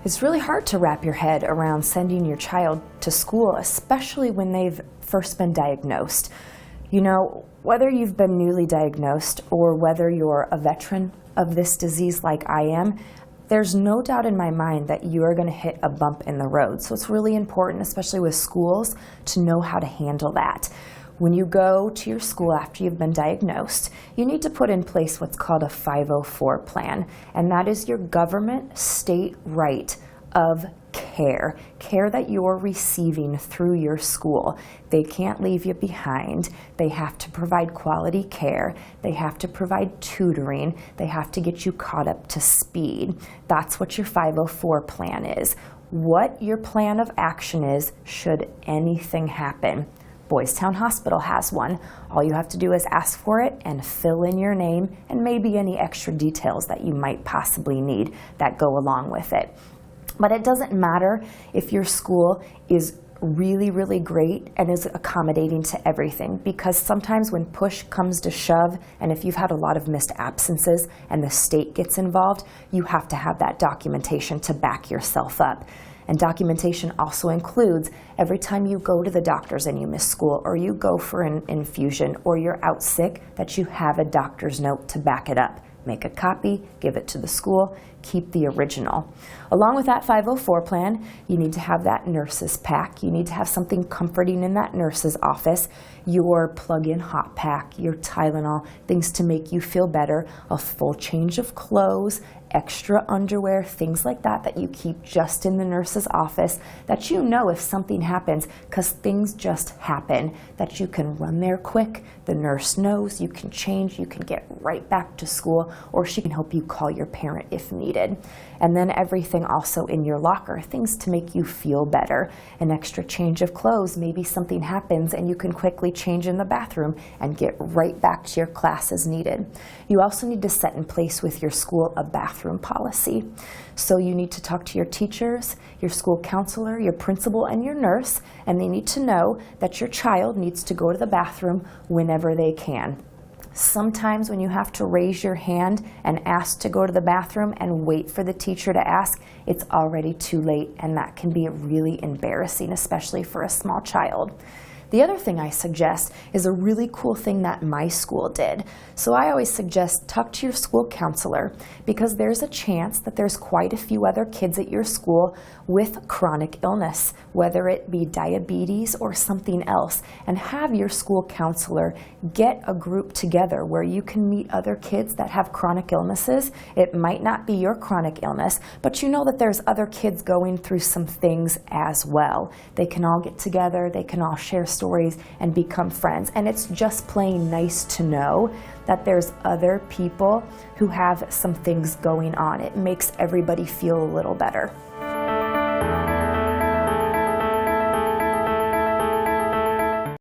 It's really hard to wrap your head around sending your child to school, especially when they've first been diagnosed. You know, whether you've been newly diagnosed or whether you're a veteran of this disease like I am, there's no doubt in my mind that you are going to hit a bump in the road. So it's really important, especially with schools, to know how to handle that. When you go to your school after you've been diagnosed, you need to put in place what's called a 504 plan, and that is your government state right of care that you're receiving through your school. They can't leave you behind. They have to provide quality care. They have to provide tutoring. They have to get you caught up to speed. That's what your 504 plan is. What your plan of action is should anything happen. Boys Town Hospital has one. All you have to do is ask for it and fill in your name and maybe any extra details that you might possibly need that go along with it. But it doesn't matter if your school is really, really great and is accommodating to everything, because sometimes when push comes to shove, and if you've had a lot of missed absences and the state gets involved, you have to have that documentation to back yourself up. And documentation also includes every time you go to the doctors and you miss school, or you go for an infusion, or you're out sick, that you have a doctor's note to back it up. Make a copy, give it to the school, keep the original. Along with that 504 plan, you need to have that nurse's pack. You need to have something comforting in that nurse's office, your plug-in hot pack, your Tylenol, things to make you feel better, a full change of clothes, extra underwear, things like that that you keep just in the nurse's office, that you know if something happens, because things just happen, that you can run there quick, the nurse knows, you can change, you can get right back to school, or she can help you call your parent if needed. And then everything also in your locker, things to make you feel better, an extra change of clothes, maybe something happens and you can quickly change in the bathroom and get right back to your class as needed. You also need to set in place with your school a bathroom policy. So you need to talk to your teachers, your school counselor, your principal, and your nurse, and they need to know that your child needs to go to the bathroom whenever they can. Sometimes when you have to raise your hand and ask to go to the bathroom and wait for the teacher to ask, it's already too late, and that can be really embarrassing, especially for a small child. The other thing I suggest is a really cool thing that my school did. So I always suggest talk to your school counselor, because there's a chance that there's quite a few other kids at your school with chronic illness, whether it be diabetes or something else, and have your school counselor get a group together where you can meet other kids that have chronic illnesses. It might not be your chronic illness, but you know that there's other kids going through some things as well. They can all get together, they can all share stories and become friends. And it's just plain nice to know that there's other people who have some things going on. It makes everybody feel a little better.